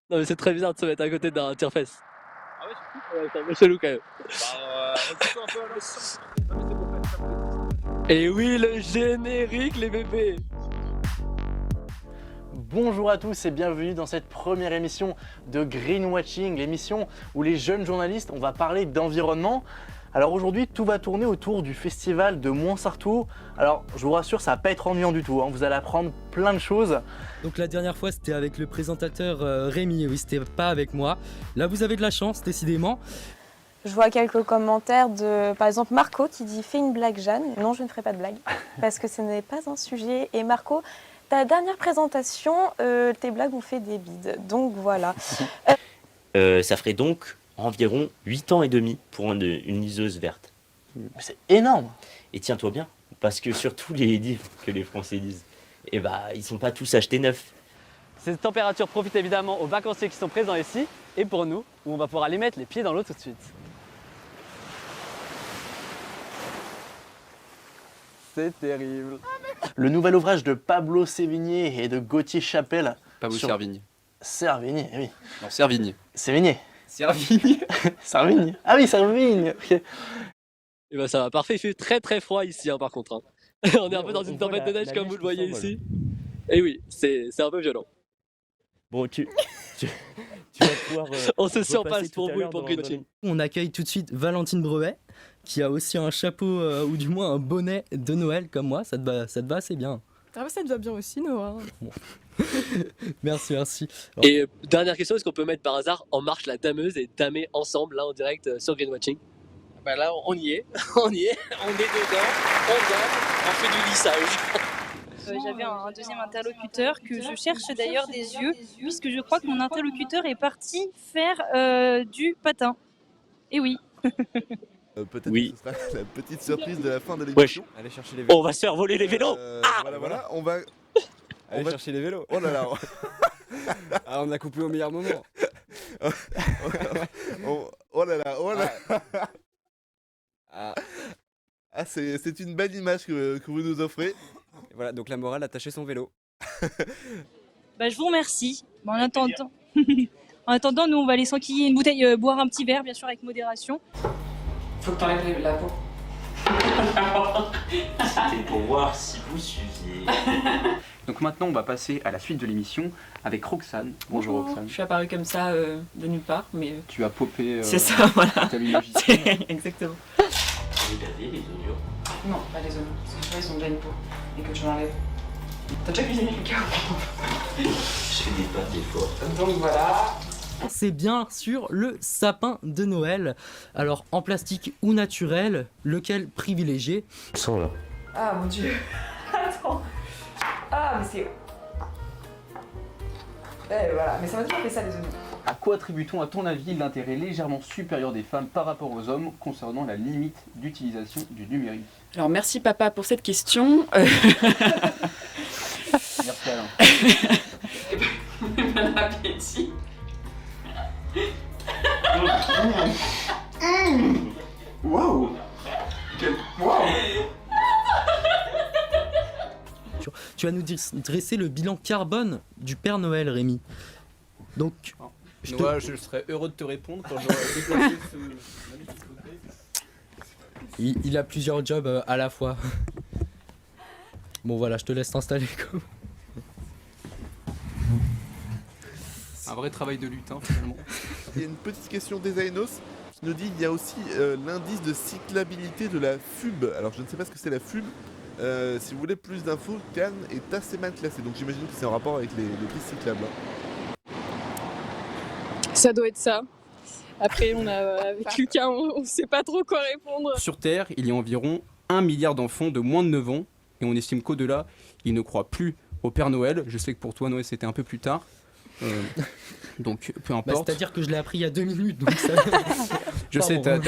Non mais c'est très bizarre de se mettre à côté d'un tire-fesse. Ah ouais, je trouve c'est un peu chelou quand même. Et oui, le générique, les bébés. Bonjour à tous et bienvenue dans cette première émission de Greenwatching, l'émission où les jeunes journalistes, on va parler d'environnement. Alors aujourd'hui, tout va tourner autour du festival de Montsartou. Alors je vous rassure, ça va pas être ennuyant du tout, hein. Vous allez apprendre plein de choses. Donc la dernière fois c'était avec le présentateur Rémi, oui c'était pas avec moi. Là vous avez de la chance décidément. Je vois quelques commentaires de, par exemple, Marco qui dit « Fais une blague, Jeanne ». Non, je ne ferai pas de blague, parce que ce n'est pas un sujet. Et Marco, ta dernière présentation, tes blagues ont fait des bides. Donc voilà. Ça ferait donc environ 8 ans et demi pour une liseuse verte. C'est énorme. Et tiens-toi bien, parce que sur tous les livres que les Français lisent, eh ben, ils sont pas tous achetés neufs. Cette température profite évidemment aux vacanciers qui sont présents ici, et pour nous, où on va pouvoir aller mettre les pieds dans l'eau tout de suite. C'est terrible. Le nouvel ouvrage de Pablo Sévigné et de Gauthier Chapelle. Pablo Servigne. Servigné, oui. Non, Servigne. Sévigné. Servigne. Servigne. Ah oui, Servigne. Okay. Et ben ça va, parfait, il fait très très froid ici hein, par contre. Hein. On est un peu dans une tempête de neige comme vous le voyez ici. Et oui, c'est un peu violent. Bon, tu vas pouvoir... On se surpasse pour vous et pour Greenwatching. On accueille tout de suite Valentine Brevet qui a aussi un chapeau ou du moins un bonnet de Noël comme moi, ça te va assez bien. Ah bah ça te va bien aussi Noah. Bon. Merci. Et dernière question, est-ce qu'on peut mettre par hasard en marche la dameuse et damer ensemble là en direct sur Greenwatching? Bah là on y est, on est dedans, on dame, on fait du lissage. J'avais un deuxième interlocuteur que je cherche d'ailleurs des yeux, puisque je crois que mon interlocuteur est parti faire du patin. Et oui. Peut-être oui. que ce sera la petite surprise de la fin de l'émission. Allez chercher les vélos. On va se faire voler les vélos. Voilà, on va... Allez chercher les vélos. Oh là là. Ah, on a coupé au meilleur moment. Oh là là, oh là. Ah, c'est une belle image que vous nous offrez. et voilà, donc la morale, attacher son vélo. Bah, je vous remercie. Bon, en attendant, nous on va aller s'enquiller une bouteille, boire un petit verre, bien sûr avec modération. Faut que t'enlèves la peau. C'était pour voir si vous suiviez. Donc maintenant on va passer à la suite de l'émission avec Roxane. Bonjour Roxane. Je suis apparue comme ça de nulle part, mais... Tu as popé c'est ça, voilà. t'as mis logiciel. Exactement. Vous avez les oignons? Non, pas les oignons, parce que tu vois, ils ont déjà une peau, et que tu l'enlèves. T'as déjà cuisiné quelqu'un? Je fais des pâtes des fois. Donc voilà. C'est bien sûr le sapin de Noël. Alors en plastique ou naturel, lequel privilégier? Sans là. Ah mon dieu. Attends. Ah mais c'est... voilà, mais ça m'a toujours fait ça les oignons. À quoi attribue-t-on à ton avis l'intérêt légèrement supérieur des femmes par rapport aux hommes concernant la limite d'utilisation du numérique? Alors merci papa pour cette question. Merci Alain. Bon appétit. Waouh. Tu vas nous dresser le bilan carbone du Père Noël, Rémi. Donc, Noah, je serais heureux de te répondre quand j'aurai déclenché ce magnifique côté. il a plusieurs jobs à la fois. Bon voilà, je te laisse t'installer comme... Un vrai travail de lutte, hein, finalement. Il y a une petite question des Ainos qui nous dit il y a aussi l'indice de cyclabilité de la FUB. Alors je ne sais pas ce que c'est la FUB. Si vous voulez plus d'infos, Cannes est assez mal classé. Donc j'imagine que c'est en rapport avec les pistes cyclables. Ça doit être ça. Après avec Lucas on sait pas trop quoi répondre. Sur Terre, il y a environ 1 milliard d'enfants de moins de 9 ans, et on estime qu'au-delà, ils ne croient plus au Père Noël. Je sais que pour toi, Noël, c'était un peu plus tard. Donc, peu importe. C'est-à-dire que je l'ai appris il y a 2 minutes, donc ça... Je sais, t'as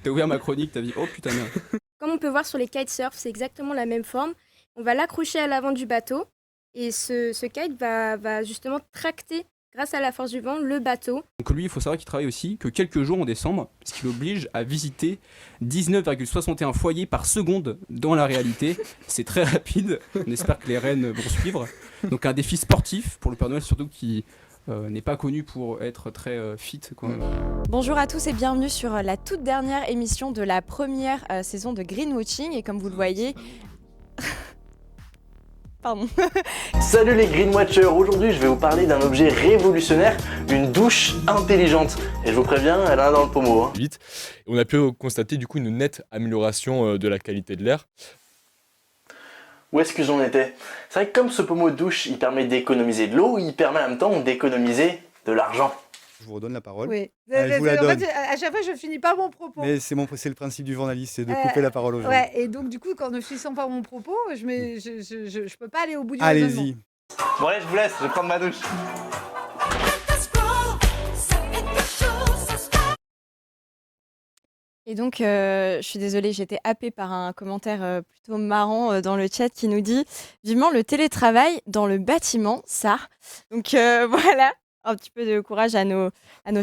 ouvert ma chronique, t'as dit « Oh putain, merde ». Comme on peut voir sur les kitesurf, c'est exactement la même forme. On va l'accrocher à l'avant du bateau, et ce kite va justement tracter, grâce à la force du vent, le bateau. Donc lui, il faut savoir qu'il travaille aussi que quelques jours en décembre, ce qui l'oblige à visiter 19,61 foyers par seconde dans la réalité. C'est très rapide, on espère que les rennes vont suivre. Donc un défi sportif pour le Père Noël, surtout qui n'est pas connu pour être très fit, quoi. Bonjour à tous et bienvenue sur la toute dernière émission de la première saison de Greenwatching. Et comme vous le voyez... Pardon. Salut les Green Watchers, aujourd'hui je vais vous parler d'un objet révolutionnaire, une douche intelligente. Et je vous préviens, elle en a dans le pommeau. Hein. Vite. On a pu constater du coup une nette amélioration de la qualité de l'air. Où est-ce que j'en étais? C'est vrai que comme ce pommeau de douche, il permet d'économiser de l'eau, il permet en même temps d'économiser de l'argent. Je vous redonne la parole. Oui. Je vous la donne. En fait, à chaque fois, je finis pas mon propos. Mais c'est le principe du journaliste, c'est de couper la parole aux gens. Ouais, et donc du coup, quand ne finissant pas mon propos, je peux pas aller au bout du raisonnement. Allez-y. Bon allez, je vous laisse, je vais prendre ma douche. Et donc, je suis désolée, j'ai été happée par un commentaire plutôt marrant dans le chat qui nous dit « Vivement le télétravail dans le bâtiment, ça ». Donc voilà, un petit peu de courage à nos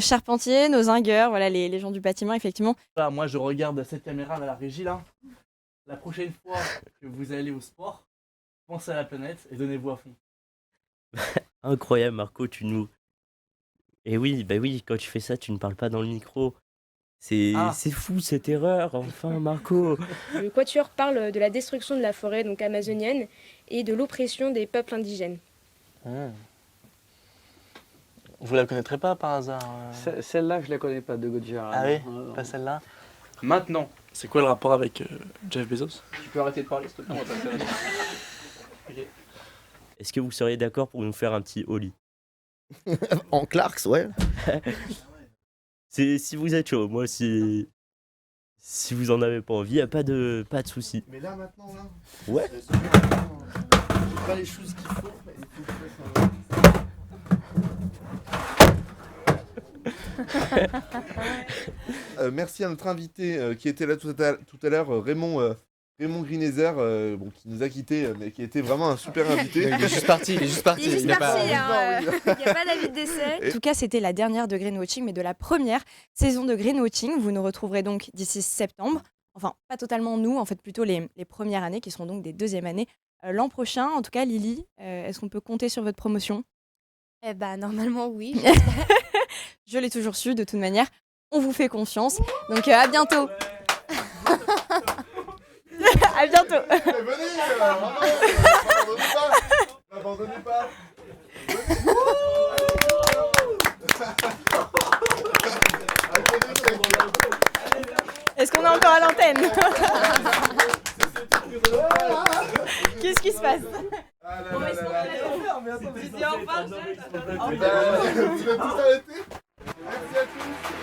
charpentiers, nos zingueurs, voilà, les gens du bâtiment, effectivement. Là, moi je regarde cette caméra à la régie là. La prochaine fois que vous allez au sport, pensez à la planète et donnez-vous à fond. Incroyable, Marco, tu nous... Et oui, bah oui, quand tu fais ça, tu ne parles pas dans le micro. C'est fou cette erreur, enfin Marco. Le Quatuor parle de la destruction de la forêt donc amazonienne et de l'oppression des peuples indigènes. Vous la connaîtrez pas par hasard Celle-là, je la connais pas, de Gojira. Ah oui, pas celle-là. Maintenant, c'est quoi le rapport avec Jeff Bezos? tu peux arrêter de parler, s'il te plaît, on va passer à la suite. Est-ce que vous seriez d'accord pour nous faire un petit Oli? En Clarks, ouais. Si vous êtes chaud, moi si vous en avez pas envie, y a pas de souci. Mais là maintenant là. Ouais. J'ai pas les choses qu'il faut. Mais il faut que je fasse merci à notre invité qui était là tout à l'heure, Raymond Greenezer, qui nous a quittés, mais qui était vraiment un super invité. Il est juste parti, Il n'y a pas d'avis de décès. En tout cas, c'était la dernière de Greenwatching, mais de la première saison de Greenwatching. Vous nous retrouverez donc d'ici septembre. Enfin, pas totalement nous, en fait, plutôt les premières années, qui seront donc des deuxièmes années l'an prochain. En tout cas, Lily, est-ce qu'on peut compter sur votre promotion? Eh bah, normalement, oui. Je l'ai toujours su, de toute manière. On vous fait confiance. Donc, à bientôt. À bientôt. Venez, n'abandonnez pas. Est-ce qu'on est encore à l'antenne? Qu'est-ce qui se passe? Vous êtes tous arrêtés? Merci à tous.